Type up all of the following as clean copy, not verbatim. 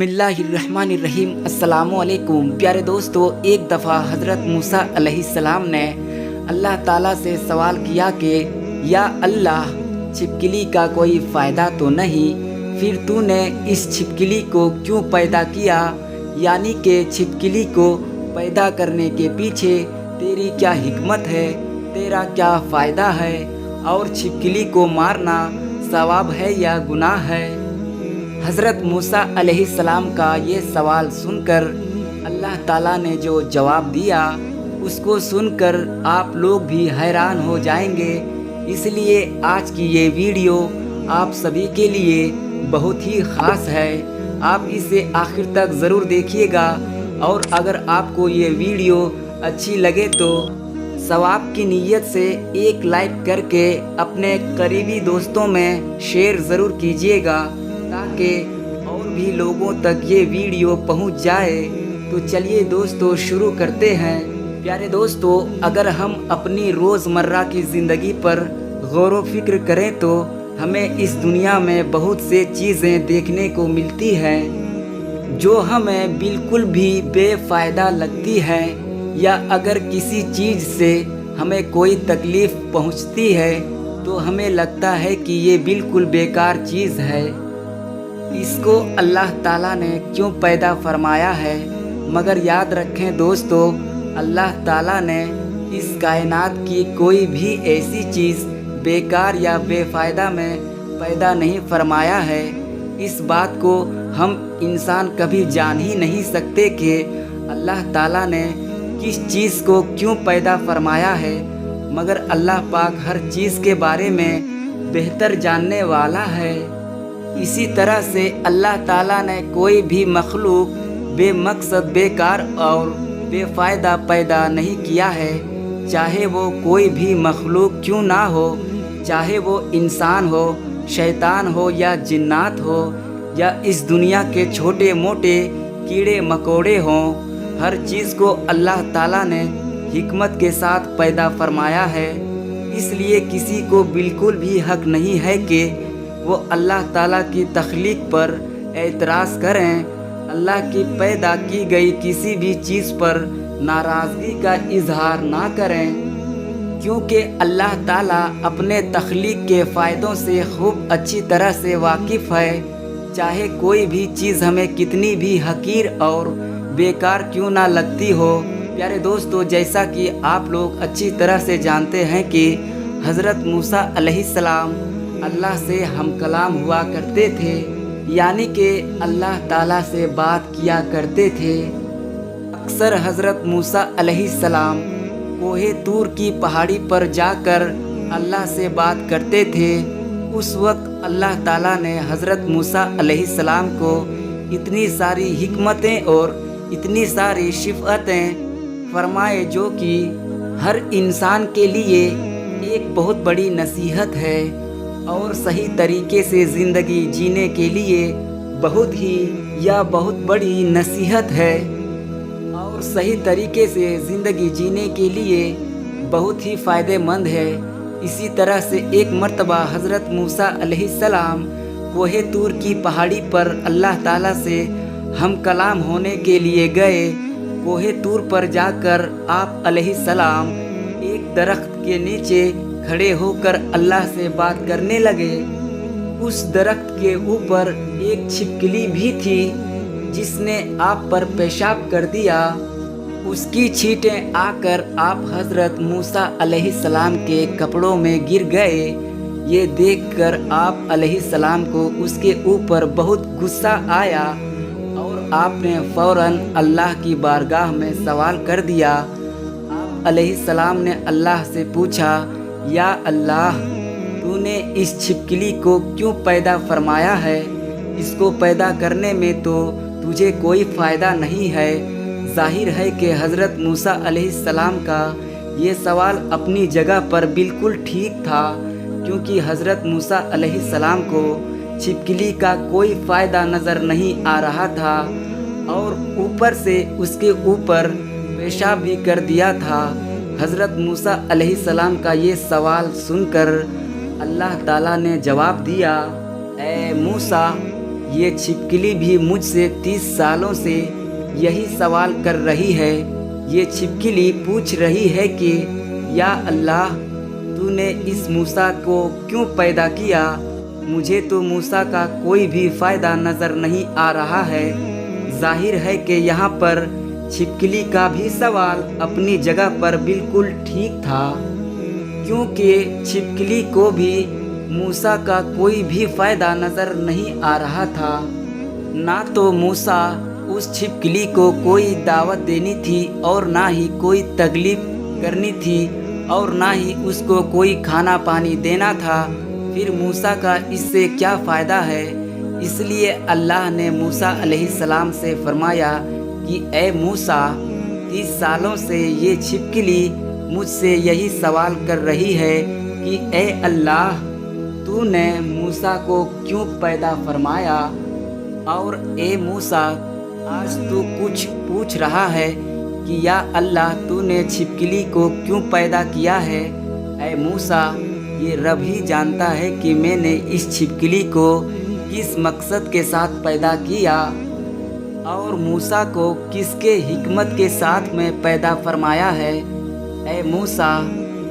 बिस्मिल्लाहिर्रहमानिर्रहीम। अस्सलामुअलैकुम प्यारे दोस्तों, एक दफ़ा हज़रत मूसा अलैहिस्सलाम ने अल्लाह ताला से सवाल किया कि या अल्लाह, छिपकली का कोई फ़ायदा तो नहीं, फिर तूने इस छिपकली को क्यों पैदा किया? यानी कि छिपकली को पैदा करने के पीछे तेरी क्या हिकमत है, तेरा क्या फ़ायदा है, और छिपकली को मारना सवाब है या गुनाह है? हज़रत मूसा अलैहिस्सलाम का ये सवाल सुनकर अल्लाह ताला ने जो जवाब दिया, उसको सुनकर आप लोग भी हैरान हो जाएंगे। इसलिए आज की ये वीडियो आप सभी के लिए बहुत ही ख़ास है। आप इसे आखिर तक ज़रूर देखिएगा, और अगर आपको ये वीडियो अच्छी लगे तो सवाब की नीयत से एक लाइक करके अपने करीबी दोस्तों में शेयर ज़रूर कीजिएगा, ताकि और भी लोगों तक ये वीडियो पहुंच जाए। तो चलिए दोस्तों, शुरू करते हैं। प्यारे दोस्तों, अगर हम अपनी रोज़मर्रा की ज़िंदगी पर गौर व फिक्र करें तो हमें इस दुनिया में बहुत से चीज़ें देखने को मिलती हैं जो हमें बिल्कुल भी बेफ़ायदा लगती हैं, या अगर किसी चीज़ से हमें कोई तकलीफ़ पहुंचती है तो हमें लगता है कि ये बिल्कुल बेकार चीज़ है। इसको अल्लाह ताला ने क्यों पैदा फरमाया है? मगर याद रखें दोस्तों, अल्लाह ताला ने इस कायनात की कोई भी ऐसी चीज़ बेकार या बेफ़ायदा में पैदा नहीं फरमाया है। इस बात को हम इंसान कभी जान ही नहीं सकते कि अल्लाह ताला ने किस चीज़ को क्यों पैदा फरमाया है, मगर अल्लाह पाक हर चीज़ के बारे में बेहतर जानने वाला है। इसी तरह से अल्लाह ताला ने कोई भी मखलूक बेमकसद, बेकार और बेफ़ायदा पैदा नहीं किया है। चाहे वो कोई भी मखलूक क्यों ना हो, चाहे वो इंसान हो, शैतान हो या जिन्नात हो, या इस दुनिया के छोटे मोटे कीड़े मकोड़े हों, हर चीज़ को अल्लाह ताला ने हिकमत के साथ पैदा फरमाया है। इसलिए किसी को बिल्कुल भी हक नहीं है कि वो अल्लाह ताला की तख्लीक पर एतराज़ करें, अल्लाह की पैदा की गई किसी भी चीज़ पर नाराज़गी का इजहार ना करें, क्योंकि अल्लाह ताला अपने तख्लीक के फ़ायदों से खूब अच्छी तरह से वाकिफ़ है। चाहे कोई भी चीज़ हमें कितनी भी हकीर और बेकार क्यों ना लगती हो। प्यारे दोस्तों, जैसा कि आप लोग अच्छी तरह से जानते हैं कि हज़रत मूसा अलैहिस्सलाम अल्लाह से हम कलाम हुआ करते थे, यानी कि अल्लाह ताला से बात किया करते थे। अक्सर हज़रत मूसा अलैहिस्सलाम कोहे तूर की पहाड़ी पर जाकर अल्लाह से बात करते थे। उस वक्त अल्लाह ताला ने हज़रत मूसा अलैहिस्सलाम को इतनी सारी हिकमतें और इतनी सारी शिफ़ातें फरमाए जो कि हर इंसान के लिए एक बहुत बड़ी नसीहत है, और सही तरीके से ज़िंदगी जीने के लिए बहुत बड़ी नसीहत है, और सही तरीके से ज़िंदगी जीने के लिए बहुत ही फ़ायदेमंद है। इसी तरह से एक मर्तबा हज़रत मूसा अलैहिस्सलाम कोहे तूर की पहाड़ी पर अल्लाह ताला से हम कलाम होने के लिए गए। कोहे तूर पर जाकर आप अलैहिस्सलाम एक दरख्त के नीचे खड़े होकर अल्लाह से बात करने लगे। उस दरख्त के ऊपर एक छिपकली भी थी जिसने आप पर पेशाब कर दिया। उसकी छींटें आकर आप हज़रत मूसा अलैहिस्सलाम के कपड़ों में गिर गए। ये देखकर आप अलैहिस्सलाम को उसके ऊपर बहुत गुस्सा आया, और आपने फ़ौरन अल्लाह की बारगाह में सवाल कर दिया। आप अलैहिस्सलाम ने अल्लाह से पूछा, या अल्लाह, तूने इस छिपकली को क्यों पैदा फरमाया है? इसको पैदा करने में तो तुझे कोई फ़ायदा नहीं है। ज़ाहिर है कि हज़रत मूसा अलैहिस्सलाम का ये सवाल अपनी जगह पर बिल्कुल ठीक था, क्योंकि हज़रत मूसा अलैहिस्सलाम को छिपकली का कोई फ़ायदा नज़र नहीं आ रहा था, और ऊपर से उसके ऊपर पेशाब भी कर दिया था। हज़रत मूसा अलैहिस्सलाम का ये सवाल सुनकर अल्लाह ताला ने जवाब दिया, ए मूसा, یہ چھپکلی بھی مجھ سے 30 سالوں سے یہی سوال کر رہی ہے۔ یہ چھپکلی پوچھ رہی ہے کہ یا اللہ، تو نے اس موسیٰ کو کیوں پیدا کیا؟ مجھے تو موسیٰ کا کوئی بھی فائدہ نظر نہیں آ رہا ہے۔ ظاہر ہے کہ یہاں پر چھپکلی کا بھی سوال اپنی جگہ پر بالکل ٹھیک تھا، کیونکہ چھپکلی کو بھی موسیٰ کا کوئی بھی فائدہ نظر نہیں آ رہا تھا۔ نہ تو موسیٰ اس چھپکلی کو کوئی دعوت دینی تھی اور نہ ہی کوئی تکلیف کرنی تھی اور نہ ہی اس کو کوئی کھانا پانی دینا تھا۔ پھر موسیٰ کا اس سے کیا فائدہ ہے؟ اس لیے اللہ نے موسیٰ علیہ السلام سے فرمایا کہ اے موسیٰ، 30 سالوں سے یہ چھپکلی مجھ سے یہی سوال کر رہی ہے کہ اے اللہ، تو نے موسیٰ کو کیوں پیدا فرمایا؟ اور اے موسیٰ، آج تو کچھ پوچھ رہا ہے کہ یا اللہ، تو نے چھپکلی کو کیوں پیدا کیا ہے؟ اے موسیٰ، یہ رب ہی جانتا ہے کہ میں نے اس چھپکلی کو کس مقصد کے ساتھ پیدا کیا اور موسیٰ کو کس کے حکمت کے ساتھ میں پیدا فرمایا ہے۔ اے موسیٰ،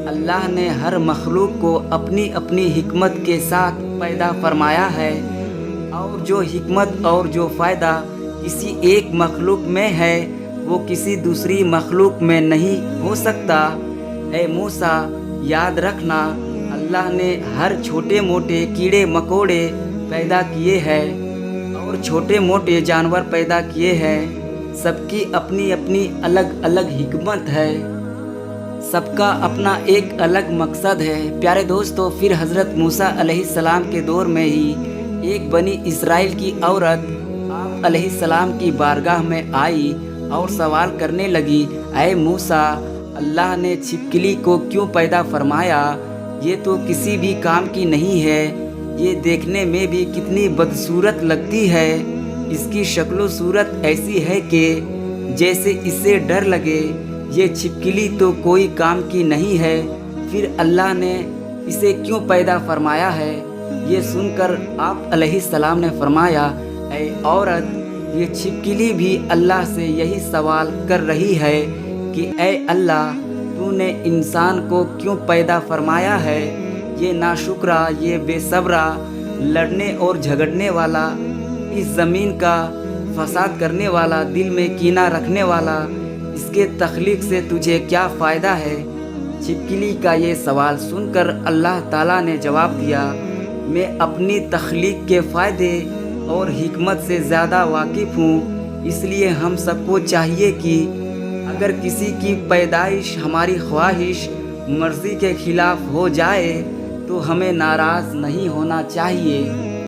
اللہ نے ہر مخلوق کو اپنی اپنی حکمت کے ساتھ پیدا فرمایا ہے، اور جو حکمت اور جو فائدہ کسی ایک مخلوق میں ہے وہ کسی دوسری مخلوق میں نہیں ہو سکتا۔ اے موسیٰ، یاد رکھنا، اللہ نے ہر چھوٹے موٹے کیڑے مکوڑے پیدا کیے ہیں اور چھوٹے موٹے جانور پیدا کیے ہیں۔ سب کی اپنی اپنی الگ الگ حکمت ہے، سب کا اپنا ایک الگ مقصد ہے۔ پیارے دوستو، پھر حضرت موسیٰ علیہ السلام کے دور میں ہی ایک بنی اسرائیل کی عورت آپ علیہ السلام کی بارگاہ میں آئی اور سوال کرنے لگی، اے موسیٰ، اللہ نے چھپکلی کو کیوں پیدا فرمایا؟ یہ تو کسی بھی کام کی نہیں ہے، یہ دیکھنے میں بھی کتنی بدصورت لگتی ہے۔ اس کی شکل و صورت ایسی ہے کہ جیسے اسے ڈر لگے۔ یہ چھپکلی تو کوئی کام کی نہیں ہے، پھر اللہ نے اسے کیوں پیدا فرمایا ہے؟ یہ سن کر آپ علیہ السلام نے فرمایا، اے عورت، یہ چھپکلی بھی اللہ سے یہی سوال کر رہی ہے کہ اے اللہ، تو نے انسان کو کیوں پیدا فرمایا ہے؟ یہ ناشکرا، یہ بے صبرا، لڑنے اور جھگڑنے والا، اس زمین کا فساد کرنے والا، دل میں کینہ رکھنے والا، اس کے تخلیق سے تجھے کیا فائدہ ہے؟ چھپکلی کا یہ سوال سن کر اللہ تعالیٰ نے جواب دیا، میں اپنی تخلیق کے فائدے اور حکمت سے زیادہ واقف ہوں، اس لیے ہم سب کو چاہیے کہ اگر کسی کی پیدائش ہماری خواہش مرضی کے خلاف ہو جائے تو ہمیں ناراض نہیں ہونا چاہیے۔